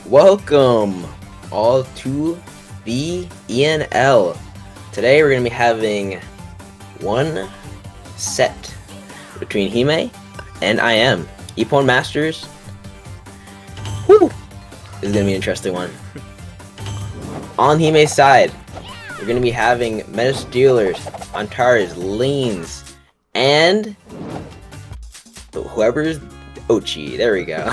Welcome all to the ENL. Today we're going to be having one set between HIME and Ippon Masters. Whew! This is going to be an interesting one. On HIME's side, we're going to be having Meta Steelers, Antares, Lanes, and whoever's Ochi. There we go.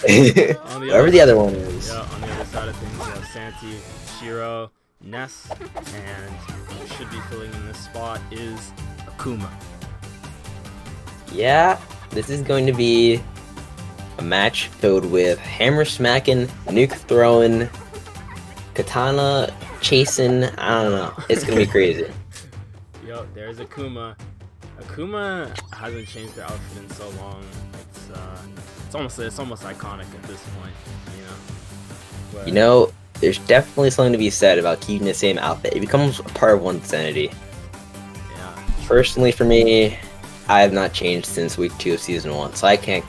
Whoever the other one is. Yeah, on the other side of things, we have Santi, Shiro, Ness, and who should be filling in this spot is Akuma. Yeah, this is going to be a match filled with hammer smacking, nuke throwing, katana chasing. I don't know. It's gonna be crazy. Yo, there's Akuma. Akuma hasn't changed their outfit in so long. It's almost iconic at this point, you know. But, You know, there's definitely something to be said about keeping the same outfit. It becomes a part of one's identity. yeah. Personally, for me, I have not changed since week 2 of season 1, so I can't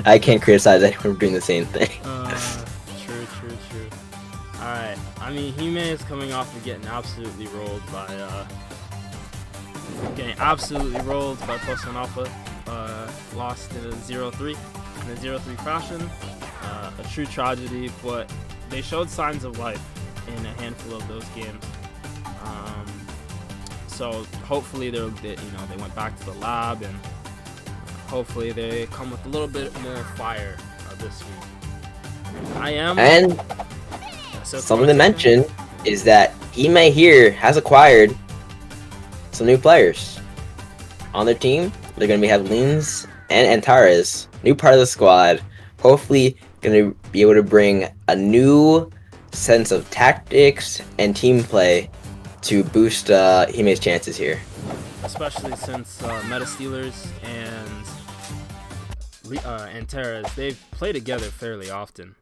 I can't criticize anyone for doing the same thing. True. All right. I mean, Hime is coming off of getting absolutely rolled by Post Alpha. Lost in a 0-3 in a 0-3 fashion. A true tragedy, but they showed signs of life in a handful of those games. So hopefully they went back to the lab, and hopefully they come with a little bit more fire this week. And something to mention is that Hime here has acquired some new players on their team. They're going to have Lins and Antares, new part of the squad. Hopefully going to be able to bring a new sense of tactics and team play to boost Hime's chances here. Especially since Meta Steelers and Antares, they've played together fairly often.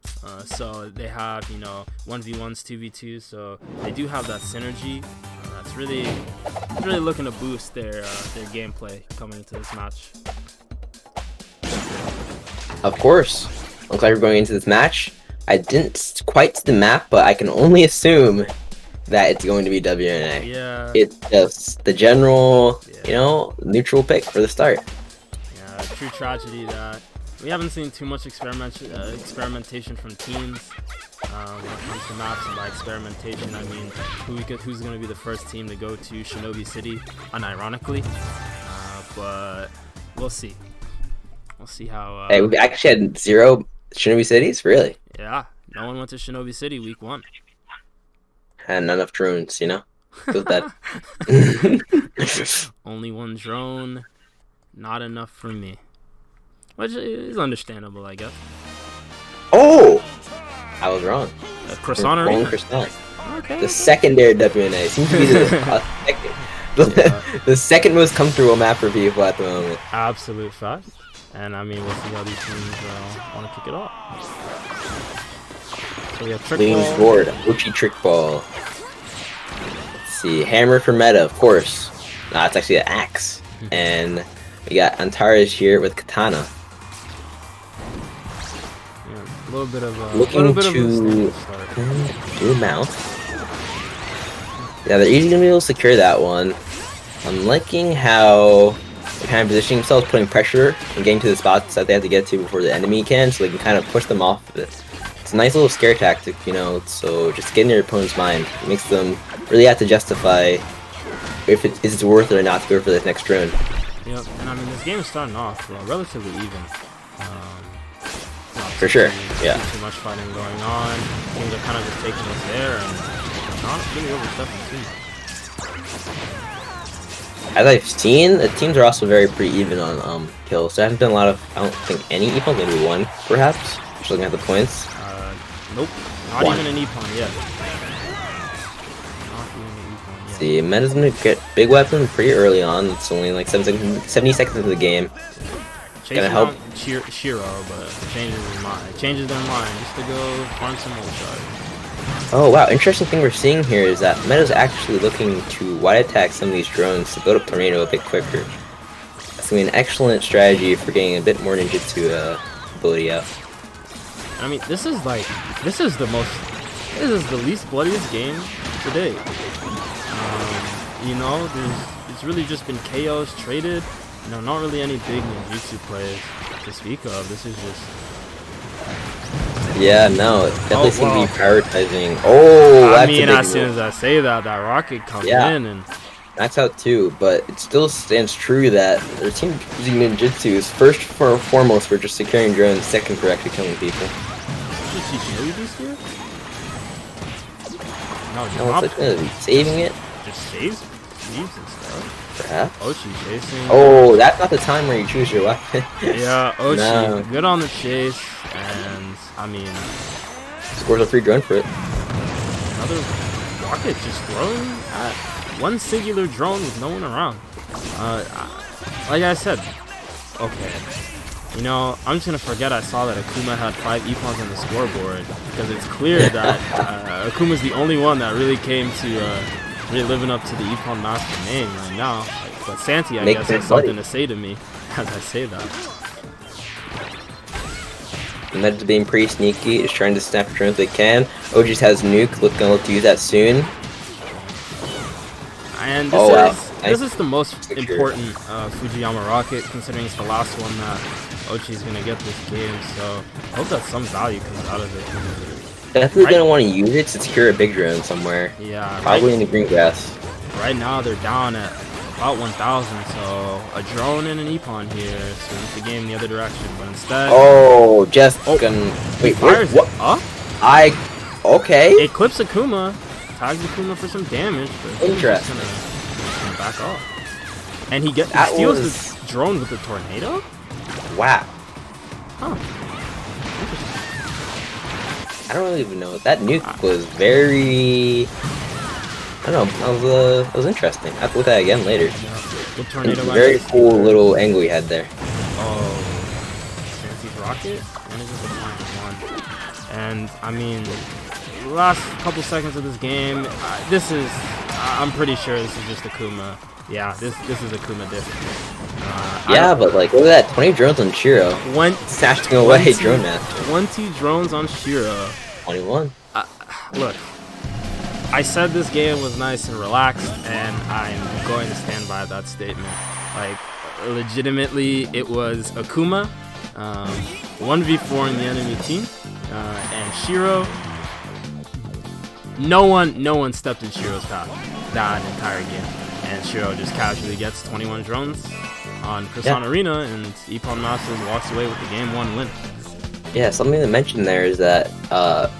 So they have, 1v1s, 2v2s, so they do have that synergy. That's really looking to boost their gameplay coming into this match. Of course. Looks like we're going into this match. I didn't quite see the map, but I can only assume that it's going to be WNA. Yeah. It's just the general, neutral pick for the start. Yeah, true tragedy that we haven't seen too much experimentation from teams when it comes to maps. And by experimentation, I mean who's going to be the first team to go to Shinobi City, unironically. But we'll see. We'll see how. Hey, we actually had 0 Shinobi Cities? Really? Yeah, no one went to Shinobi City week 1. And not enough drones, Feels bad. Only one drone, not enough for me. Which is understandable, I guess. Oh! I was wrong. Croissant Wrong Arena? Croissant. Okay. The secondary WNA seems to be the second most comfortable map for people at the moment. Absolute fact. And I mean, we'll see how these teams want to kick it off. So we have trick Leans ball. board, Uchi trick ball. Let's see, hammer for meta, of course. Nah, it's actually an axe. And we got Antares here with katana. Yeah, a little bit of a Looking a to start. do mount. Yeah, they're easily gonna be able to secure that one. I'm liking how they're kind of positioning themselves, putting pressure and getting to the spots that they have to get to before the enemy can, so they can kind of push them off of it. It's a nice little scare tactic, so just getting their opponent's mind. It makes them really have to justify if it's worth it or not to go for this next drone. Yep, and I mean, this game is starting off relatively even. For sure, yeah. Too much fighting going on. Teams are kind of just taking us there and not really overstepping too much. As I've seen, the teams are also pretty even on kills. There hasn't been a lot of, I don't think any Ippon, maybe 1 perhaps. Just looking at the points. Nope, not 1. even an Ippon yet. Not even an Ippon yet. See, Meta's gonna get big weapon pretty early on. It's only like 70 seconds into the game. Chasing help. down Shiro, but changes their mind just to go farm some more shots. Oh wow, interesting thing we're seeing here is that Meta's actually looking to wide attack some of these drones to build up tornado a bit quicker. That's gonna be an excellent strategy for getting a bit more ninjutsu ability out. I mean, this is the least bloodiest game to date. You know, it's really just been KOs traded. You know, not really any big ninjutsu plays to speak of. This is just. Yeah, no, it definitely seems to be prioritizing. I mean, as soon as I say that, that rocket comes in and. That's out too, but it still stands true that their team using ninjutsu is first and foremost for just securing drones, second for actually killing people. Did she show you this here? No, it's like saving it. Just saves and stuff. Perhaps. Ochi chasing. Oh, that's not the time where you choose your weapon. Yeah, Ochi, good on the chase, and I mean, scores a free drone for it. Another rocket just thrown at one singular drone with no one around. Like I said, okay. You know, I'm just gonna forget I saw that Akuma had 5 Ippons on the scoreboard because it's clear that Akuma's the only one that really came to really living up to the Ippon Master name right now. But Santi, I guess, has something to say to me as I say that. And that's being pretty sneaky, is trying to snap drones if they can. OG just has nuke, gonna look to use that soon. And this is the most important Fujiyama rocket, considering it's the last one that Ochi's gonna get this game. So I hope that some value comes out of it. Definitely gonna want to use it to secure a big drone somewhere. Yeah, probably in the green grass. Right now they're down at about 1,000, so a drone and an Ippon here swings the game the other direction. But instead, wait, fires what? Up? Okay. It clips Akuma, tags Akuma for some damage, but interesting. Gonna back off. And he steals the drone with the tornado? Wow. Huh. I don't really even know. That nuke was very. I don't know. That was interesting. I have to look at that again later. The tornado. Very cool little angle he had there. Oh, Santi's rocket manages to find one. And I mean, last couple seconds of this game, I'm pretty sure this is just Akuma. Yeah, this is Akuma diff. But like, look at that, 20 drones on Shiro. Snatching away drone master. 20 drones on Shiro. 21. Look, I said this game was nice and relaxed, and I'm going to stand by that statement. Like, legitimately, it was Akuma, 1v4 in the enemy team, and Shiro. No one stepped in Shiro's path that entire game, and Shiro just casually gets 21 drones on Croissant Arena, and Ippon Masters walks away with the game 1 win. Yeah, something to mention there is that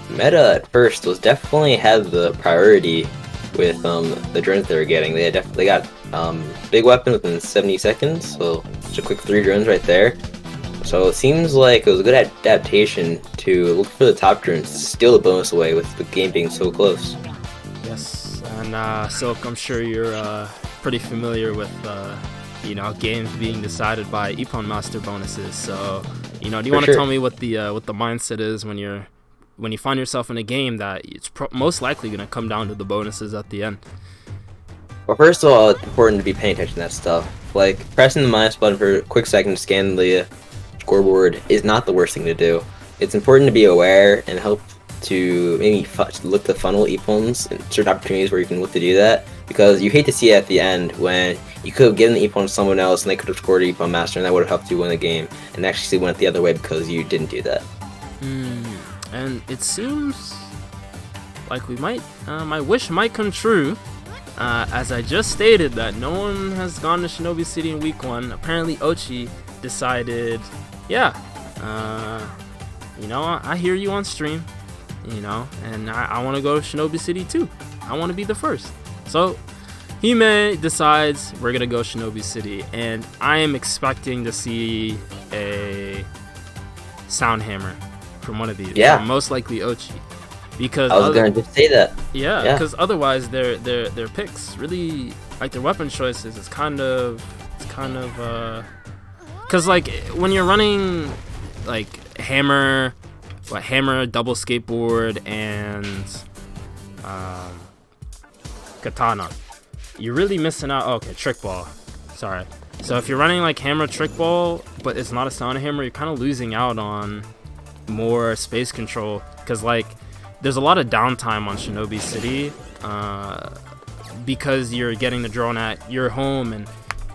Meta at first was definitely had the priority with the drones they were getting. They got big weapon within 70 seconds, so just a quick 3 drones right there. So it seems like it was a good adaptation to look for the top drones to steal the bonus away with the game being so close. Yes, and Silk, I'm sure you're pretty familiar with games being decided by Ippon Master bonuses. So do you want to tell me what the mindset is when you find yourself in a game that it's most likely going to come down to the bonuses at the end? Well, first of all, it's important to be paying attention to that stuff. Like pressing the minus button for a quick second to scan the scoreboard is not the worst thing to do. It's important to be aware and help to maybe look to funnel Ippons in certain opportunities where you can look to do that, because you hate to see it at the end when you could have given the Ippon to someone else and they could have scored an Ippon Master and that would have helped you win the game, and actually went the other way because you didn't do that. And it seems like we might, my wish might come true, as I just stated that no one has gone to Shinobi City in week 1. Apparently Ochi decided, I hear you on stream, and I want to go to Shinobi City too. I want to be the first. So Hime decides we're going to go Shinobi City, and I am expecting to see a sound hammer from one of these. Yeah. Most likely Ochi. Because I was going to say that. Yeah, because otherwise their picks really, like their weapon choices is kind of because like when you're running like hammer, double skateboard, and katana, you're really missing out. Okay, trick ball. Sorry. So if you're running like hammer, trick ball, but it's not a sound hammer, you're kind of losing out on more space control, because like there's a lot of downtime on Shinobi City because you're getting the drone at your home, and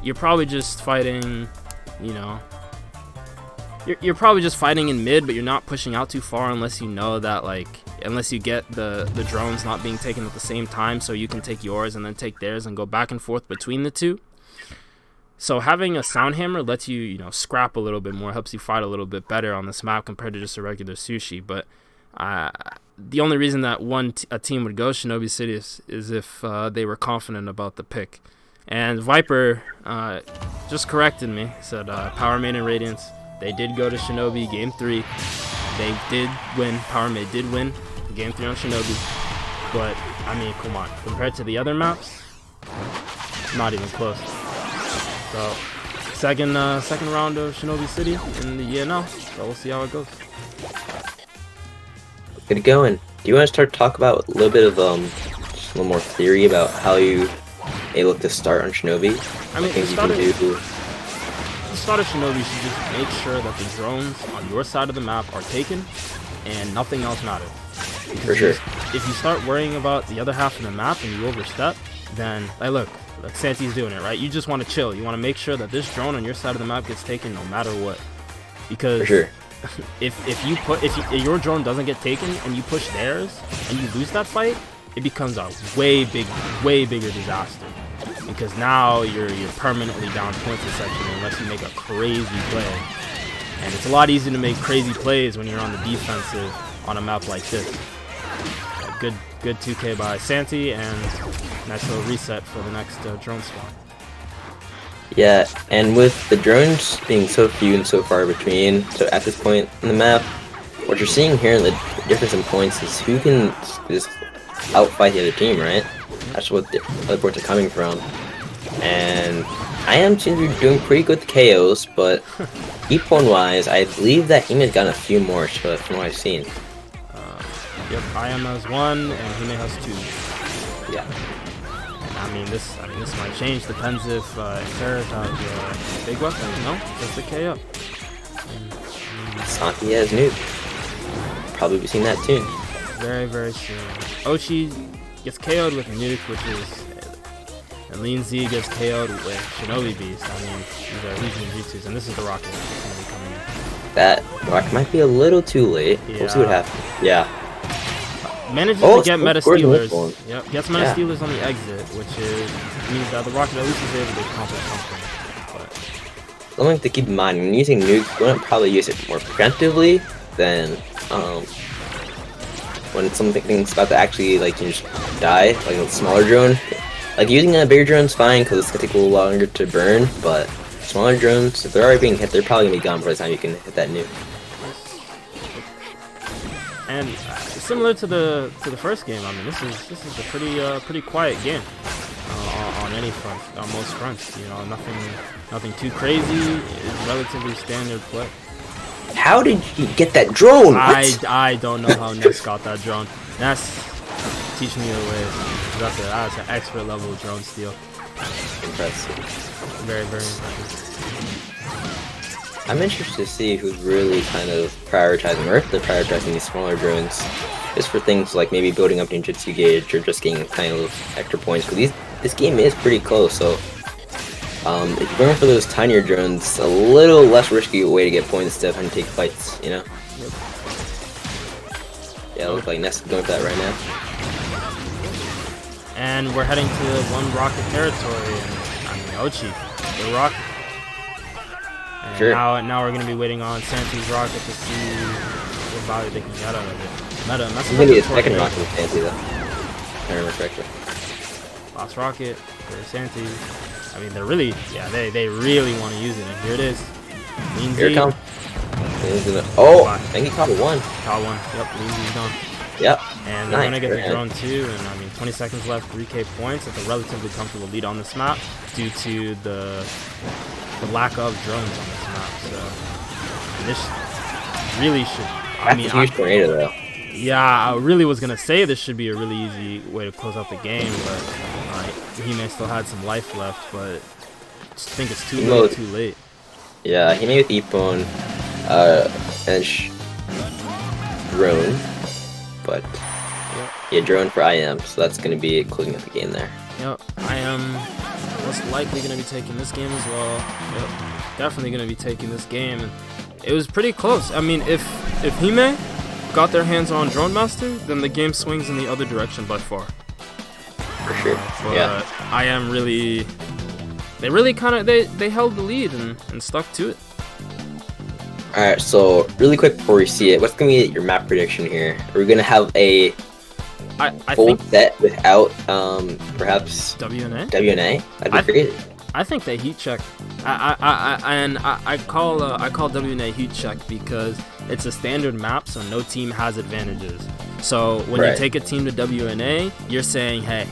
you're probably just fighting, you know, you're probably just fighting in mid, but you're not pushing out too far unless you know that, like, unless you get the drones not being taken at the same time, so you can take yours and then take theirs and go back and forth between the two. So having a sound hammer lets you, you know, scrap a little bit more, helps you fight a little bit better on this map compared to just a regular sushi. But the only reason that a team would go Shinobi City is if they were confident about the pick. And Viper just corrected me, said Power Maid and Radiance, they did go to Shinobi Game 3. They did win. Power Maid did win Game 3 on Shinobi. But, I mean, come on. Compared to the other maps, not even close. So, second round of Shinobi City in the ENL. So we'll see how it goes. Get it going. Do you want to start talk about a little bit of just a little more theory about how you may look to start on Shinobi? I mean, the start of Shinobi, you should just make sure that the drones on your side of the map are taken and nothing else matters. For sure. If you start worrying about the other half of the map and you overstep, then, like like Santi's doing it, right? You just want to chill. You want to make sure that this drone on your side of the map gets taken no matter what. Because for sure. if your drone doesn't get taken and you push theirs and you lose that fight, it becomes a way bigger disaster. Because now you're permanently down points essentially unless you make a crazy play. And it's a lot easier to make crazy plays when you're on the defensive on a map like this. Good 2K by Santi, and nice little reset for the next drone spawn. Yeah, and with the drones being so few and so far between, so at this point in the map, what you're seeing here in the difference in points is who can just outfight the other team, right? That's what the other points are coming from. And I am seems to be doing pretty good with the KOs, but Ippon wise, I believe that Hime's gotten a few more from what I've seen. Yep, IM has 1 and Hime has 2. Yeah. I mean this might change. Depends if Ferret has a big weapon. No, just a KO. Santi has nuke. Probably be seeing that soon. Very soon. Ochi gets KO'd with a nuke, which is, and Lean Z gets KO'd with Shinobi Beast. I mean, these are Legion Jutsus, and this is the rocket that's going to be coming in. That rocket might be a little too late. Yeah. We'll see what happens. Yeah. Manages to get meta stealers. Yep, gets meta stealers on the exit, which means that the rocket at least is able to accomplish something. But something to keep in mind when using nukes, you want to probably use it more preventively than when something's about to actually like you just die, like a smaller drone. Like using a bigger drone's fine because it's gonna take a little longer to burn, but smaller drones, if they're already being hit, they're probably gonna be gone by the time you can hit that nuke. And similar to the first game, I mean this is a pretty quiet game on any front, on most fronts. You know, nothing too crazy. It's relatively standard play. How did you get that drone? I don't know how Ness got that drone. Ness, teach me your ways. That's an expert level drone steal. Impressive. Very impressive. I'm interested to see who's really kind of prioritizing, or if they're prioritizing these smaller drones, just for things like maybe building up ninjutsu gauge or just getting kind of extra points. Because this game is pretty close, so if you're going for those tinier drones, it's a little less risky way to get points instead of having to take fights, you know? Yep. Yeah, it looks like Ness is going for that right now. And we're heading to one rocket territory, and I mean Ochi, the rocket. And sure. Now we're gonna be waiting on Santi's rocket to see what value they can get out of it. Meta. It's gonna be a second rocket with Santi though. If I remember correctly. Last rocket for Santi. I mean, they're really, they really want to use it, and here it is. Lean Here Z. it comes. Oh, I think he caught one. Caught one. Yep, Lean Z's done. Yep. And they're gonna get the drone too, and I mean, 20 seconds left, 3K points. It's a relatively comfortable lead on this map due to the lack of drones on this map. So this really should. That's a huge tornado though. Yeah, I really was gonna say this should be a really easy way to close out the game, but he may still had some life left, but I just think it's too late. Yeah, he made with Ippon, and drone, but Yep. yeah, drone for IM, so that's going to be closing up the game there. Yep, I am most likely going to be taking this game as well. Yep, definitely going to be taking this game. And it was pretty close. I mean, if HIME got their hands on Drone Master, then the game swings in the other direction by far. For sure. But Yeah. I am really, they really kind of they held the lead and stuck to it. All right. So really quick before we see it, what's going to be your map prediction here? Are we going to have a I full think set without perhaps WNA. WNA? That'd be crazy. I think they heat check. I call WNA heat check because it's a standard map, so no team has advantages. So when you take a team to WNA, you're saying, hey,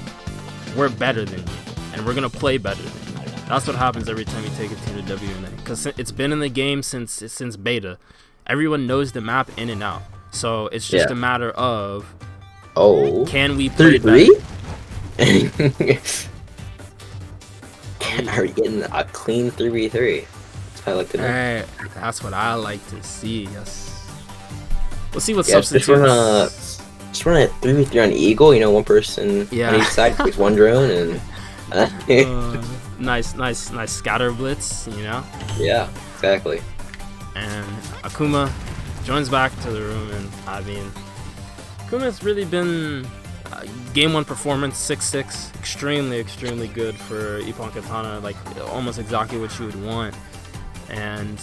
we're better than you, and we're gonna play better than you. That's what happens every time you take a team to WNA, because it's been in the game since beta. Everyone knows the map in and out, so it's just a matter of can we play better? Are we getting a clean 3v3? That's what I like to know. Alright, that's what I like to see. Yes. We'll see what Just substitutes. run a 3v3 on Eagle. You know, one person on each side takes one drone, and nice scatter blitz. You know. Yeah, exactly. And Akuma joins back to the room, and I mean, Akuma's really been game 1 performance 6-6, extremely good for Ippon Katana, like almost exactly what you would want. And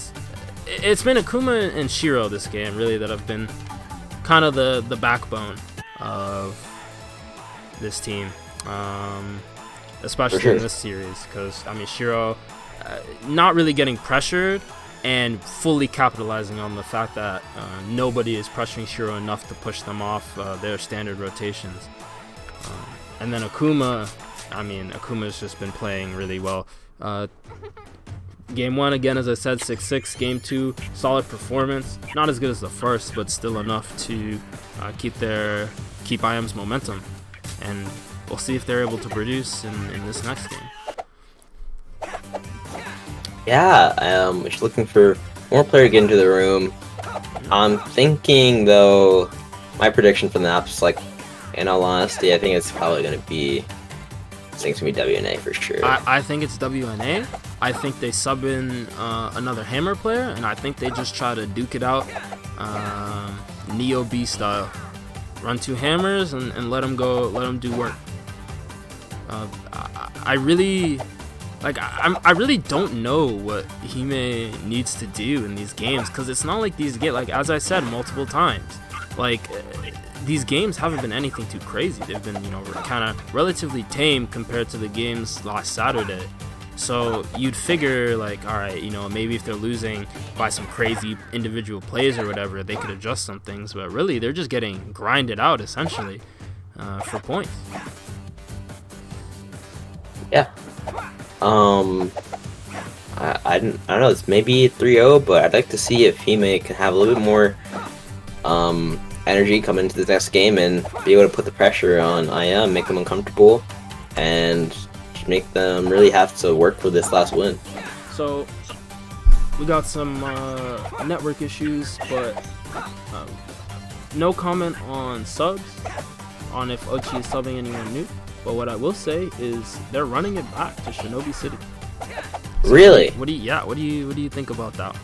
it's been Akuma and Shiro this game really that have been kind of the backbone of this team, especially in this series, because I mean Shiro not really getting pressured and fully capitalizing on the fact that nobody is pressuring Shiro enough to push them off their standard rotations. And then Akuma, I mean, Akuma's just been playing really well. Game 1, again, as I said, 6-6. Game 2, solid performance. Not as good as the first, but still enough to keep IM's momentum. And we'll see if they're able to produce in this next game. Yeah, just looking for more player to get into the room. I'm thinking, though, my prediction for the map's like, in all honesty, I think it's probably going to be, WNA for sure. I think it's WNA. I think they sub in another hammer player, and I think they just try to duke it out Neo B style. Run 2 hammers and let them go, let them do work. I really don't know what HIME needs to do in these games, because it's not like these get, like as I said multiple times, like these games haven't been anything too crazy. They've been, you know, kind of relatively tame compared to the games last Saturday. So you'd figure, like, all right, you know, maybe if they're losing by some crazy individual plays or whatever, they could adjust some things. But really, they're just getting grinded out essentially for points. Yeah. I don't know. It's maybe 3-0, but I'd like to see if HIME can have a little bit more energy come into the next game and be able to put the pressure on IM, make them uncomfortable, and just make them really have to work for this last win. So we got some network issues, but no comment on subs, on if Ochi is subbing anyone new. But what I will say is they're running it back to Shinobi City. So really? What do you think about that?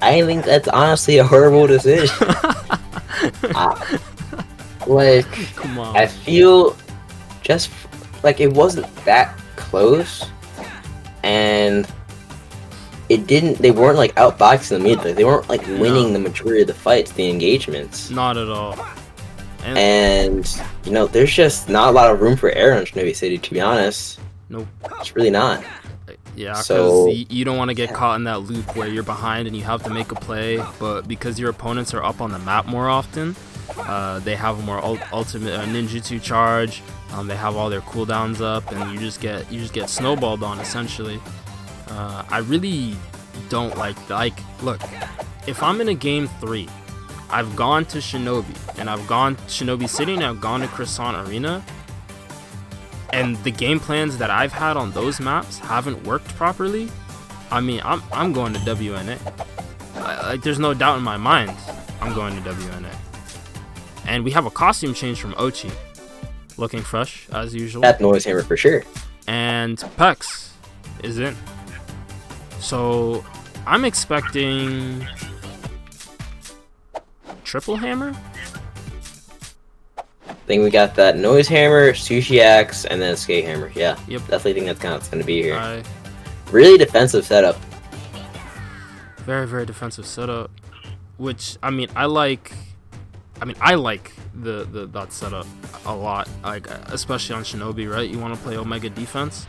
I think that's honestly a horrible decision. Like, come on. I feel just like it wasn't that close, and they weren't like outboxing them either. They weren't like winning the majority of the fights, the engagements. Not at all. And you know, there's just not a lot of room for error in Shinobi City, to be honest. Nope. It's really not. Yeah, because so, you don't want to get caught in that loop where you're behind and you have to make a play, but because your opponents are up on the map more often, they have a more ultimate ninjutsu charge. They have all their cooldowns up, and you just get snowballed on essentially. I really don't like look, if I'm in a game 3, I've gone to Shinobi, and I've gone Shinobi City, and I've gone to Croissant Arena, and the game plans that I've had on those maps haven't worked properly. I mean, I'm going to WNA. Like, there's no doubt in my mind, I'm going to WNA. And we have a costume change from Ochi, looking fresh as usual. That noise hammer for sure. And Pex is in. So I'm expecting triple hammer. I think we got that noise hammer, sushi axe, and then skate hammer. Yeah, Yep. definitely think that's kind of what's going to be here. I Really defensive setup. very, very defensive setup. Which I like the that setup a lot. Like especially on Shinobi, right? You want to play Omega defense.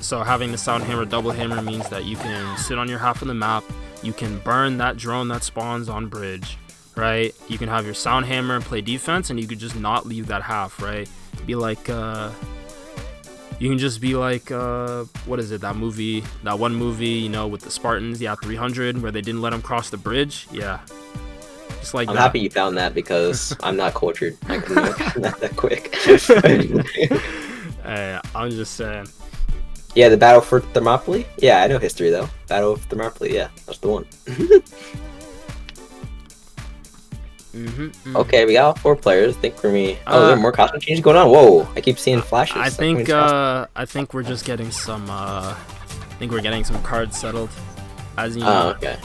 So having the sound hammer, double hammer means that you can sit on your half of the map. You can burn that drone that spawns on bridge, right? You can have your sound hammer and play defense, and you could just not leave that half, right? Be like, you can just be like, what is it? That one movie, you know, with the Spartans, 300, where they didn't let them cross the bridge. Yeah, just like I'm that. happy you found that because I'm not cultured. I couldn't know that quick. I'm just saying. Yeah, the Battle for Thermopylae? Yeah, I know history though. Battle of Thermopylae, yeah, that's the one. Okay, we got all 4 players. I think for me. Oh, there are more costume changes going on. Whoa, I keep seeing flashes. I think we're just getting some. I think we're getting some cards settled, as you know. Oh, okay.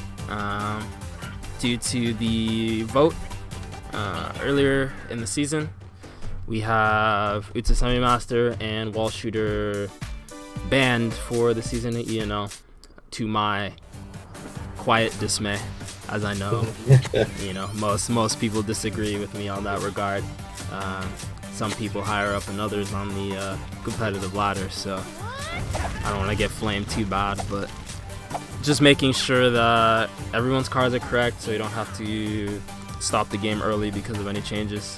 Due to the vote earlier in the season, we have Utsumi Master and Wall Shooter banned for the season at ENO, to my quiet dismay, as I know. You know, most people disagree with me on that regard. Some people higher up and others on the competitive ladder, so I don't want to get flamed too bad, but just making sure that everyone's cards are correct so you don't have to stop the game early because of any changes.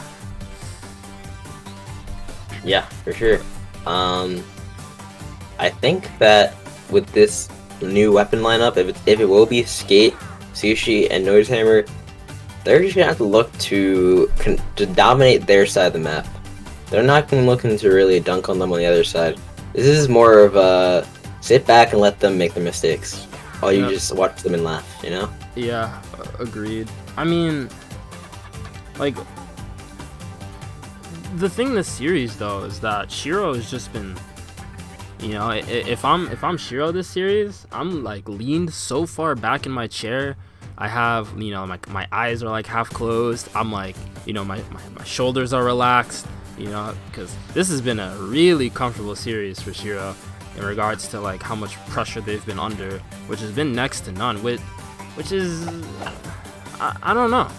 Yeah, for sure. I think that with this new weapon lineup, if it will be skate, sushi, and noise hammer, they're just gonna have to look to dominate their side of the map. They're not gonna looking to really dunk on them on the other side. This is more of a sit back and let them make their mistakes, while you just watch them and laugh. You know? Yeah, agreed. I mean, like, the thing this series though is that Shiro has just been, you know, if I'm Shiro this series, I'm like leaned so far back in my chair. I have, you know, my eyes are like half closed. I'm like, you know, my shoulders are relaxed, you know, because this has been a really comfortable series for Shiro in regards to like how much pressure they've been under, which has been next to none, which is, I don't know.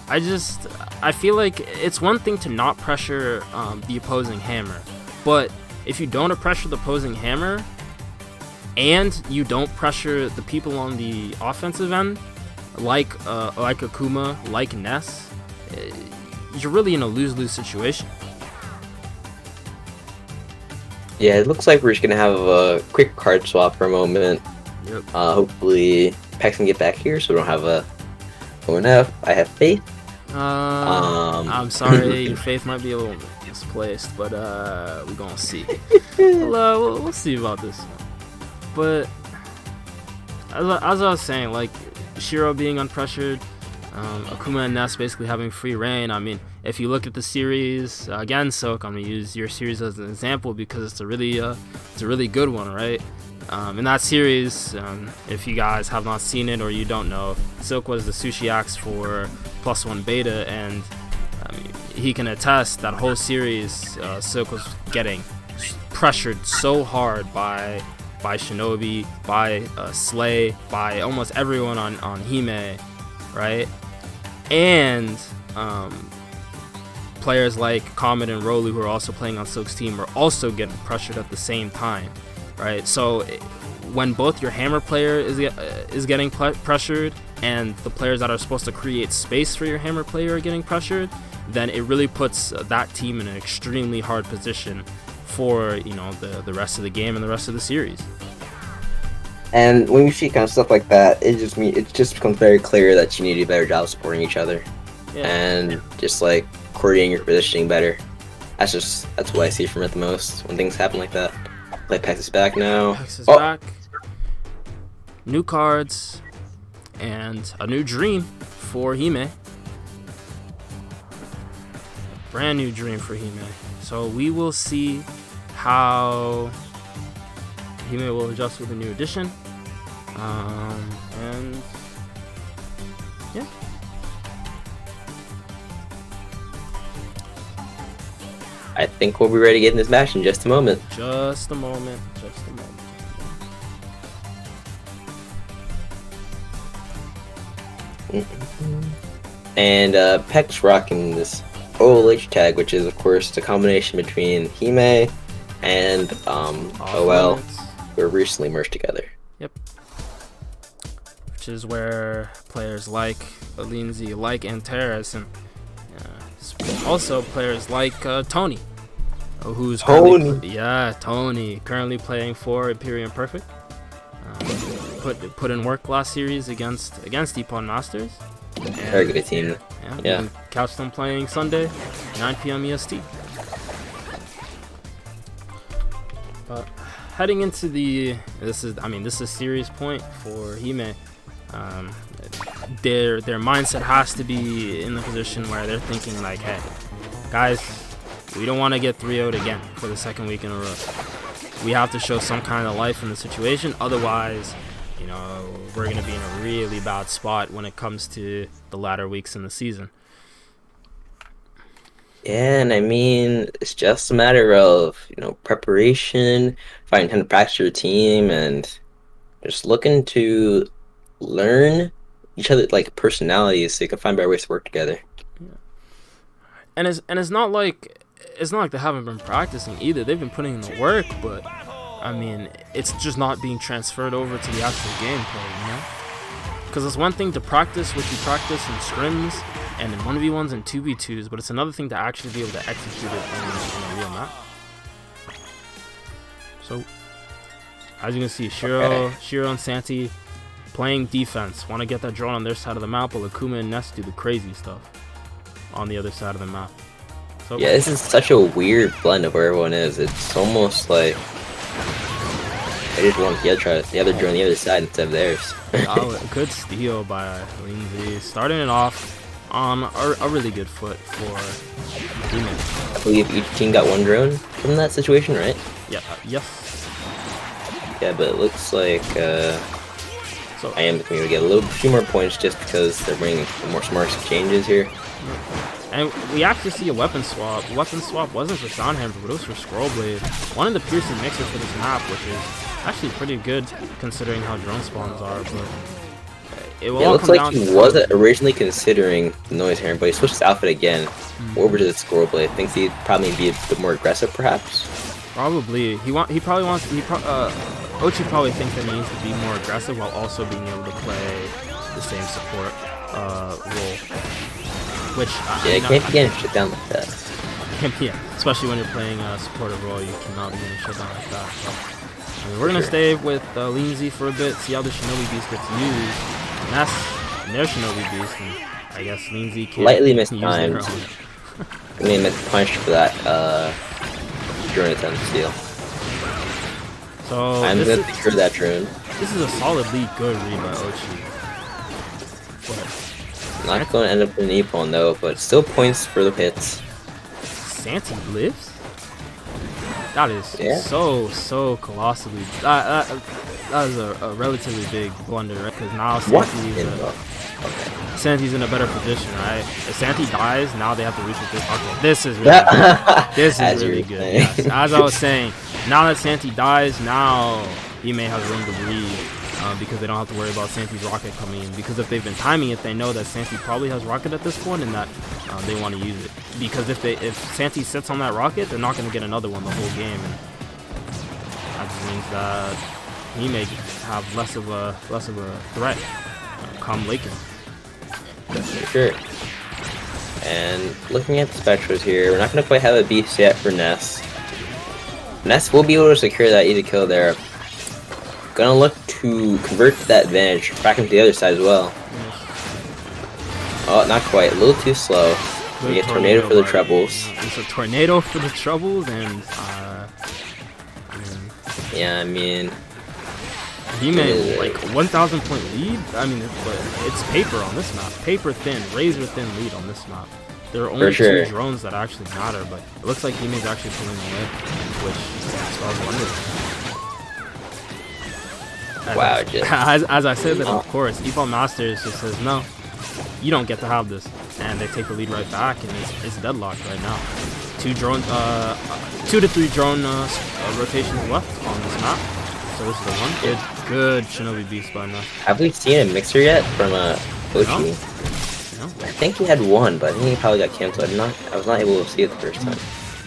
I feel like it's one thing to not pressure the opposing hammer, but if you don't pressure the opposing hammer and you don't pressure the people on the offensive end, like Akuma, like Ness, you're really in a lose-lose situation. Yeah, it looks like we're just gonna have a quick card swap for a moment. Yep. Hopefully, Pex can get back here so we don't have a ONF. I have faith. I'm sorry, your faith might be a little misplaced, but we're gonna see. We'll see about this one. But as I was saying, like Shiro being unpressured, Akuma and Ness basically having free reign. I mean, if you look at the series again, Soak, I'm gonna use your series as an example because it's a really good one, right? In that series, if you guys have not seen it or you don't know, Silk was the sushi axe for +1 beta, and he can attest that whole series, Silk was getting pressured so hard by Shinobi, by Slay, by almost everyone on HIME, right? And players like Comet and Rolu, who are also playing on Silk's team, were also getting pressured at the same time, right? So when both your hammer player is getting pressured and the players that are supposed to create space for your hammer player are getting pressured, then it really puts that team in an extremely hard position for, you know, the rest of the game and the rest of the series. And when you see kind of stuff like that, it just becomes very clear that you need to do a better job supporting each other, and just like coordinating your positioning better. That's what I see from it the most when things happen like that. Like Pex is back now. Pex is back. New cards and a new dream for HIME. brand new dream for Hime. So we will see how Hime will adjust with the new edition. And yeah. I think we'll be ready to get in this match in just a moment. Just a moment. And Peck's rocking this OLH tag, which is of course the combination between Hime and OL, who were recently merged together. Yep. Which is where players like Lindsay, like Antares, and also players like Tony, who's Tony currently playing for Imperium Perfect. Put in work last series against Ippon Masters. Very good team. Yeah. You can catch them playing Sunday, 9 p.m. EST. But heading into this is serious point for Hime. Their mindset has to be in the position where they're thinking like, hey, guys, we don't want to get 3-0'd again for the second week in a row. We have to show some kind of life in the situation, otherwise, we're going to be in a really bad spot when it comes to the latter weeks in the season. Yeah, and I mean, it's just a matter of, preparation, finding time to practice your team, and just looking to learn each other, like, personalities, so you can find better ways to work together. Yeah. And it's not like they haven't been practicing either. They've been putting in the work, but I mean, it's just not being transferred over to the actual gameplay, Because it's one thing to practice what you practice in scrims and in 1v1s and 2v2s, but it's another thing to actually be able to execute it in a real map. So, as you can see, Shiro and Santi playing defense. Want to get that drone on their side of the map, while Akuma and Ness do the crazy stuff on the other side of the map. So, yeah, this is such a weird blend of where everyone is. It's almost like they just want the other drone on the other side instead of theirs. Good steal by Lindsay, starting it off on a really good foot for Hime. I believe each team got one drone from that situation, right? Yeah. Yes. Yeah, but it looks like I am going to get a few more points just because they're bringing more smart exchanges here. And we actually see a weapon swap. Weapon swap wasn't for Soundhammer, but it was for Scrollblade. One of the piercing mixers for this map, which is actually pretty good considering how drone spawns are. But it looks like he wasn't originally considering the noise hammer, but he switched his outfit again over to the Scrollblade. Thinks he'd probably be a bit more aggressive, perhaps. Probably. Ochi probably thinks that he needs to be more aggressive while also being able to play the same support role. Which you can't be getting shut down like that. Yeah, especially when you're playing a supportive role, you cannot be getting shut down like that. So, we're gonna stay with Lindsay for a bit, see how the Shinobi Beast gets used. And that's their Shinobi Beast, and I guess Lindsay can't lightly use their mistimed. own. I mean, punished for that drone attempt steal. So I'm gonna secure that drone. This is a solidly good read by Ochi. Not going to end up in an Ippon though, but still points for the hits. Santi lives? That is so colossally. That is a relatively big blunder, right? Because now Santi's in a better position, right? If Santi dies, now they have to reach with this. Okay, this is really good. This is really good. Yes. As I was saying, now that Santi dies, now Hime has room to breathe. Because they don't have to worry about Santi's rocket coming in. Because if they've been timing it, they know that Santi probably has rocket at this point, and that they want to use it. Because if Santi sits on that rocket, they're not going to get another one the whole game, and that just means that he may have less of a threat come late game. For sure. And looking at the Spectros here, we're not going to quite have a beast yet for Ness. Ness will be able to secure that easy kill there. Gonna look to convert that advantage back into the other side as well. Oh, not quite. A little too slow. We get tornado for the trebles. It's a tornado for the trebles, and yeah, I mean, he made like 1,000 point lead. I mean, it's paper on this map. Paper thin, razor thin lead on this map. There are only sure. two drones that actually matter, but it looks like Hime's actually pulling away, which spells wonders. Wow, just As I said that, of course, Ippon Masters just says, no, you don't get to have this. And they take the lead right back, and it's deadlocked right now. 2 to 3 drone rotations left on this map. So this is the one. Good Shinobi Beast by now. have we seen a mixer yet from Ochi? No. I think he had one, but I think he probably got canceled. I was not able to see it the first time.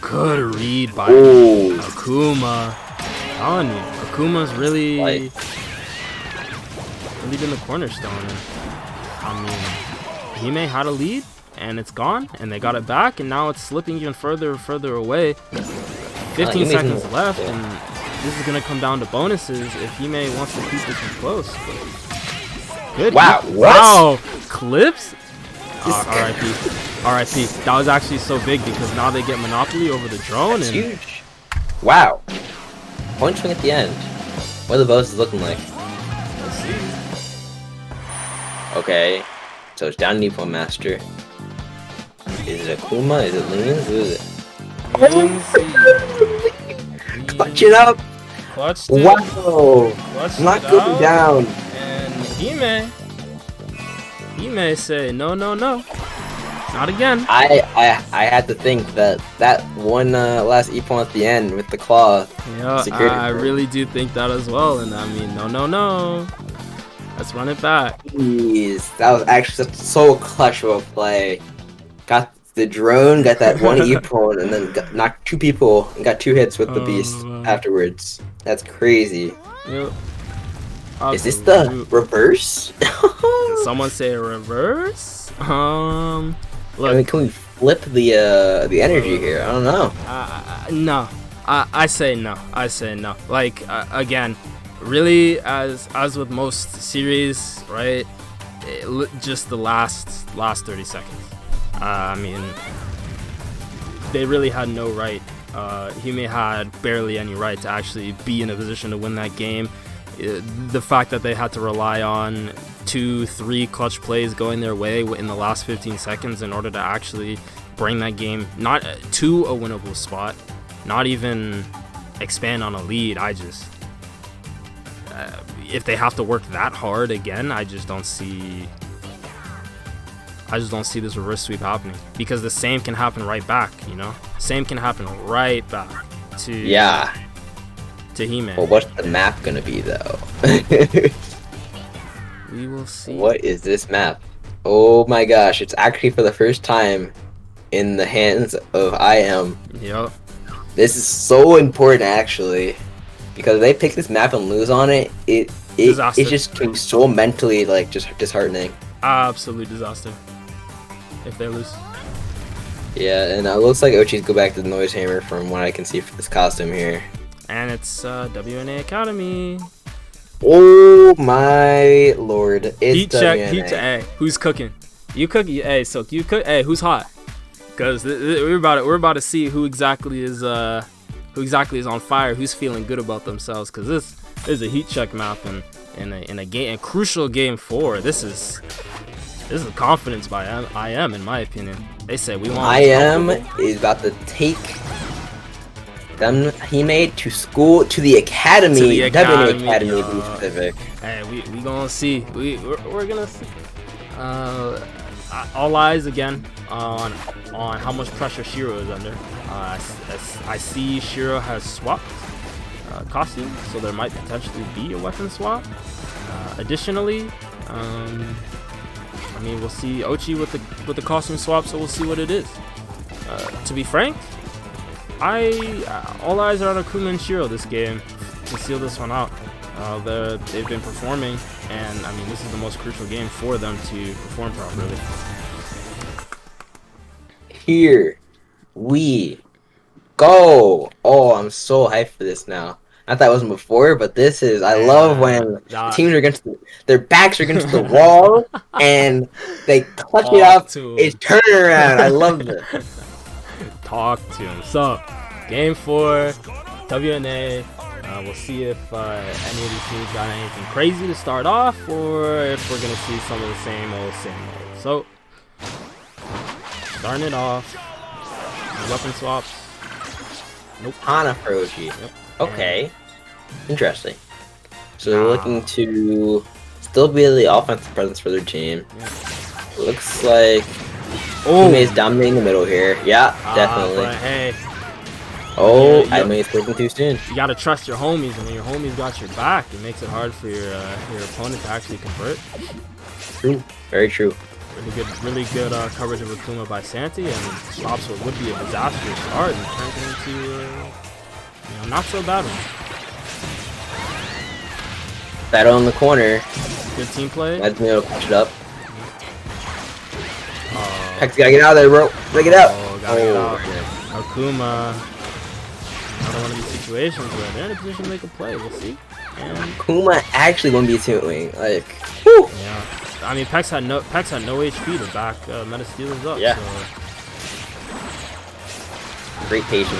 Good read by Ooh. Akuma. I'm telling you, Akuma's really been the cornerstone. I mean, Hime had a lead, and it's gone, and they got it back, and now it's slipping even further and further away. 15 seconds left, and this is going to come down to bonuses if Hime wants to keep this one close. Good. Wow, wow, clips? R.I.P. R.I.P. That was actually so big because now they get monopoly over the drone. That's and huge. Wow. Point swing at the end. What are the bonuses looking like? Let's see. Okay. So it's down to Ippon Master. Is it Akuma? Is it Loons? Who is it? Clutch it up! Clutched it. Wow! Clutched Not it going out. down. And Hime say no, not again. I had to think that one last Ippon at the end with the claw. Yeah, I really do think that as well. And I mean, no. Let's run it back. Jeez, that was actually so clutch of a play. Got the drone, got that one Ippon, and then knocked 2 people and got 2 hits with the beast afterwards. That's crazy. Yep. Is this the reverse? Can someone say reverse? Look. I mean, can we flip the energy here? I don't know. No. I say no. Like again, really, as with most series, right? Just the last 30 seconds. I mean, they really had no right. Hime had barely any right to actually be in a position to win that game. The fact that they had to rely on 2-3 clutch plays going their way in the last 15 seconds in order to actually bring that game not to a winnable spot, not even expand on a lead. I just if they have to work that hard again, I just don't see this reverse sweep happening, because the same can happen right back, you know? Same can happen right back to Hime. Well, what's the map gonna be though? We will see. What is this map? Oh my gosh, it's actually for the first time in the hands of IM. Yep. This is so important actually, because if they pick this map and lose on it, it's just so mentally like just disheartening. Absolute disaster if they lose. Yeah, and it looks like Ochi's go back to the Noise Hammer from what I can see for this costume here. And it's WNA Academy. Oh my lord! It's Heat check. WNA. Hey, who's cooking? You cook. Hey, so you cook. Hey, who's hot? Because we're about to see who exactly is on fire. Who's feeling good about themselves? Because this is a heat check map, and in a game, a crucial game 4. This is confidence by IM, in my opinion. They say we want. IM is about to take them Hime to school, to the academy, WNA Academy to be specific. Hey, we gonna see. We're gonna see. All eyes again on how much pressure Shiro is under. I see Shiro has swapped costumes, so there might potentially be a weapon swap. Additionally, I mean, we'll see Ochi with the costume swap, so we'll see what it is. To be frank, all eyes are on Akuma and Shiro this game to seal this one out. They've been performing, and I mean, this is the most crucial game for them to perform properly. Here we go. Oh, I'm so hyped for this now. Not that it wasn't before, but this is. I love when teams are against their backs are against the wall and they clutch it up. It's turning around. I love this. Talk to him. So, game 4, WNA. We'll see if any of these teams got anything crazy to start off, or if we're gonna see some of the same old. So, Starting it off. Weapon swaps. Nope. Hana Froji. Yep. Okay. Interesting. So they're looking to still be the offensive presence for their team. Yeah. Looks like Hime's dominating the middle here. Yeah, definitely. But hey. Oh, I mean, it's clicking too soon. You gotta trust your homies, and when your homies got your back, it makes it hard for your opponent to actually convert. True. Very true. Really good coverage of Akuma by Santi, and stops what would be a disastrous start and turns it into not so bad one. Battle in the corner. Good team play. Let's be able to push it up. Hex, gotta get out of there, bro. Gotta get out. Gotta get out. Akuma. Another one of these situations where they're in a position to make a play. We'll see. And Akuma actually won't be tuning. Like, whew. Yeah. I mean, Pex had no HP to back Meta Steelers up. Yeah. So. Great patience.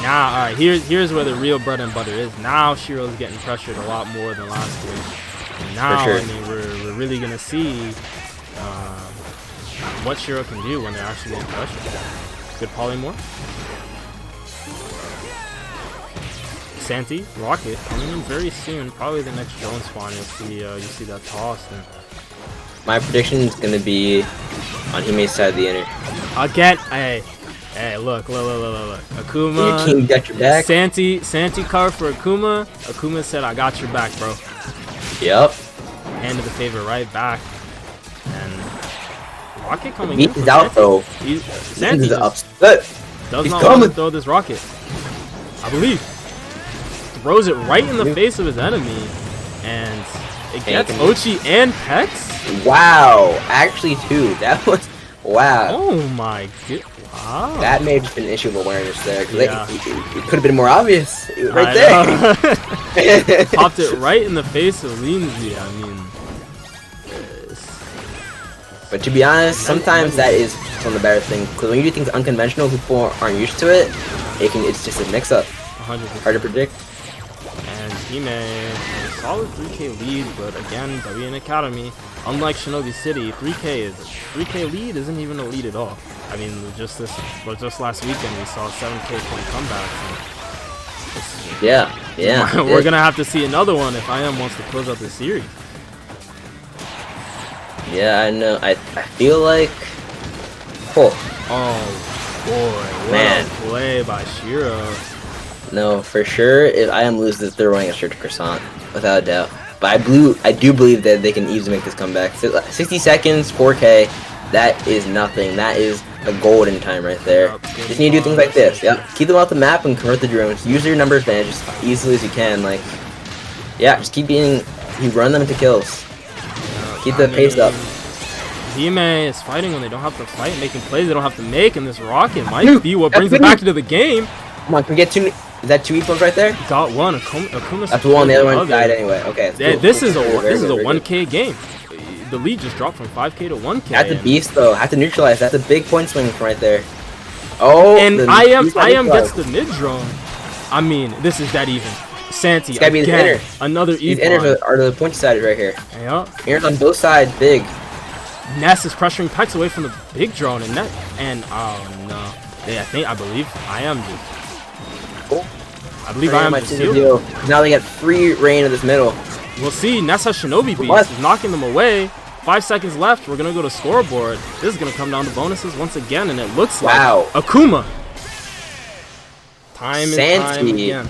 Now, alright, here's where the real bread and butter is. Now Shiro's getting pressured a lot more than last week. And now, For sure. I mean, we're really gonna see what Shiro can do when they're actually getting pressured. Good polymorph. Santi, Rocket coming in very soon. Probably the next drone spawn. You'll see that tossed. And My prediction is gonna be on Hime's side of the inner. again, hey, look. Akuma. Your team got your back. Santi covered for Akuma. Akuma said, "I got your back, bro." Yep. Handed the favor right back. And Rocket coming Beat in. is out though. Santi He's just upset. does He's not coming. want to throw this rocket. I believe. Throws it right in the face of his enemy. And it gets Ochi and Pex. Wow. Actually, too. That was... Wow. Oh my god. Wow. That may have just been an issue of awareness there. Yeah. It could have been more obvious. It was right there. Popped it right in the face of Lindsay. I mean... But to be honest, sometimes that is one of the better things. Because when you do things unconventional, people aren't used to it. It's just a mix-up. 100%. Hard to predict. And Hime, a solid 3K lead, but again, WN Academy, unlike Shinobi City, 3K lead isn't even a lead at all. I mean, just last weekend we saw 7K point comebacks. Yeah. We're gonna have to see another one if IM wants to close out the series. Yeah, I know. I feel like... Oh. Oh boy, what a play by Shiro. No, for sure, if I am loses, they're running a straight to Croissant, without a doubt. But I do believe that they can easily make this comeback. 60 seconds, 4K, that is nothing. That is a golden time right there. Just need to do things like this. Yep. Keep them off the map and convert the drones. Use your number advantage as easily as you can. Like, yeah, just keep being... You run them into kills. Keep the pace up. Hime is fighting when they don't have to fight, making plays they don't have to make, and this rocket might be what brings it back into the game. Come on, can we get two... Is that two Ippons right there? Got one. Akuma's that's one. The other one died anyway. Okay. Yeah, cool. This is a Very 1K game. The lead just dropped from 5K to 1K. That's a beast though. Have to neutralize. That's a big point swing from right there. Oh. And IM gets the mid drone. I mean, this is that even. Santi it's gotta be the inner. Another Ippon. These inners are the point side right here. Yeah. Inners on both sides, big. Ness is pressuring Pex away from the big drone, and oh no. I believe IM just. Cool. I believe I am the steal. Now they get free reign of this middle. We'll see. Ness has Shinobi Beast. Is knocking them away. 5 seconds left. We're going to go to scoreboard. This is going to come down to bonuses once again, and it looks like Akuma. Time and time again.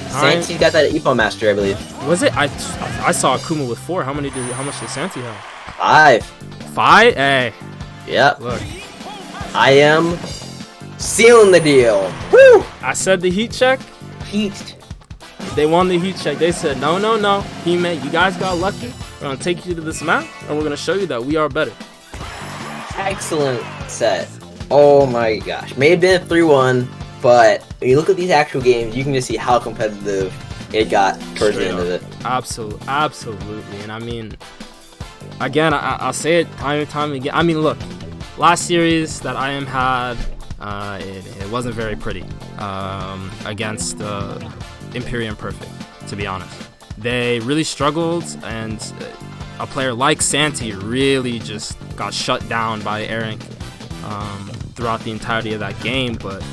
Santi got that Ippon Master, I believe. Was it? I saw Akuma with 4. How much did Santi have? 5. 5? Hey. Yep. Look. I am sealing the deal. Woo! I said the heat check. Heat. They won the heat check. They said, no. Hime, you guys got lucky. We're going to take you to this map, and we're going to show you that we are better. Excellent set. Oh my gosh. May have been a 3-1, but when you look at these actual games, you can just see how competitive it got towards the end of it. Absolutely. And I mean, again, I'll say it time and time again. I mean, look, last series that IM had, it wasn't very pretty against Imperium Perfect, to be honest. They really struggled, and a player like Santi really just got shut down by Eric. throughout the entirety of that game. But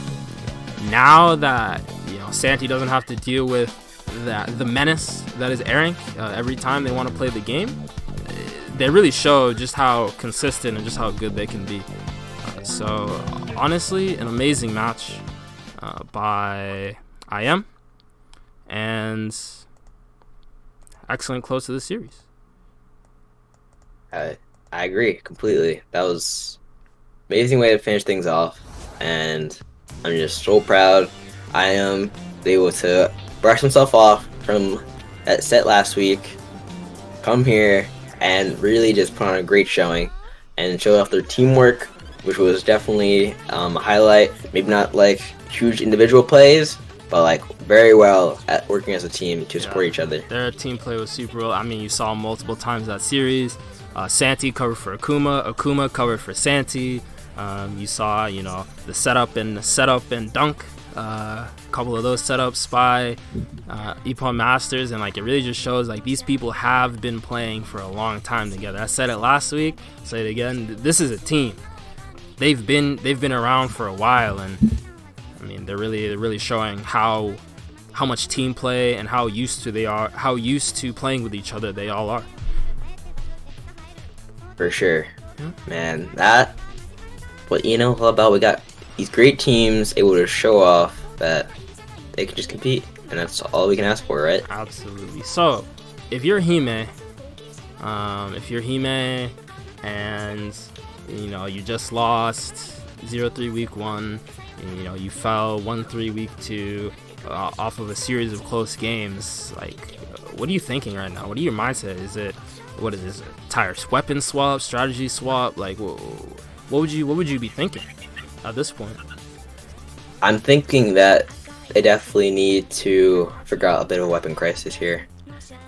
now that Santi doesn't have to deal with the menace that is Eric every time they want to play the game, they really show just how consistent and just how good they can be. So honestly, an amazing match by IM, and excellent close to the series. I agree completely. That was amazing way to finish things off, and I'm just so proud. I am able to brush himself off from that set last week, come here, and really just put on a great showing and show off their teamwork, which was definitely a highlight. Maybe not like huge individual plays, but like very well at working as a team to support each other. Their team play was super well. I mean, you saw multiple times that series. Santi covered for Akuma covered for Santi. You saw, the setup and dunk. A couple of those setups by Ippon Masters, and like it really just shows like these people have been playing for a long time together. I said it last week, say it again. This is a team. They've been around for a while, and I mean they're really showing how much team play and how used to playing with each other they all are. For sure, man. That what all about. We got these great teams able to show off that they can just compete, and that's all we can ask for, right? Absolutely. So, if you're HIME, and you just lost 0-3 week 1, and you fell 1-3 week 2 off of a series of close games, like what are you thinking right now? What are your mindset? Is it tire weapon swap, strategy swap? Like what would you be thinking at this point? I'm thinking that they definitely need to figure out a bit of a weapon crisis here.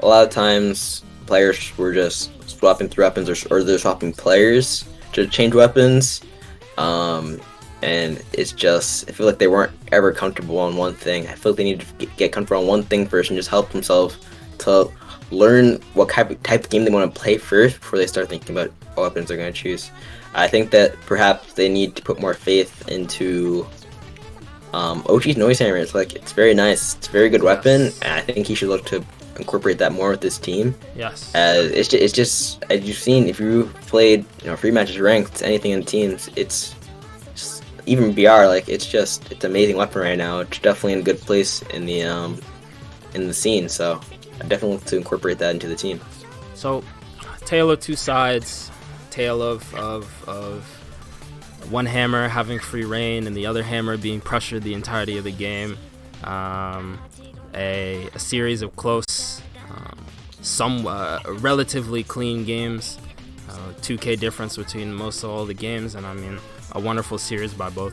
A lot of times players were just swapping through weapons, or they're swapping players to change weapons, and it's just, I feel like they weren't ever comfortable on one thing. I feel like they need to get comfortable on one thing first and just help themselves to learn what type of game they want to play first before they start thinking about what weapons they're going to choose. I think that perhaps they need to put more faith into Ochi's noise hammer. It's very nice. It's a very good weapon, and I think he should look to incorporate that more with this team. Yes. It's just as you've seen, if you played free matches ranked, anything in teams, it's just, even BR, it's amazing weapon right now. It's definitely in a good place in the scene. So I definitely look to incorporate that into the team. So, tale of two sides. Tale of one hammer having free reign and the other hammer being pressured the entirety of the game. A series of close, some relatively clean games. 2K difference between most of all the games, and I mean a wonderful series by both teams.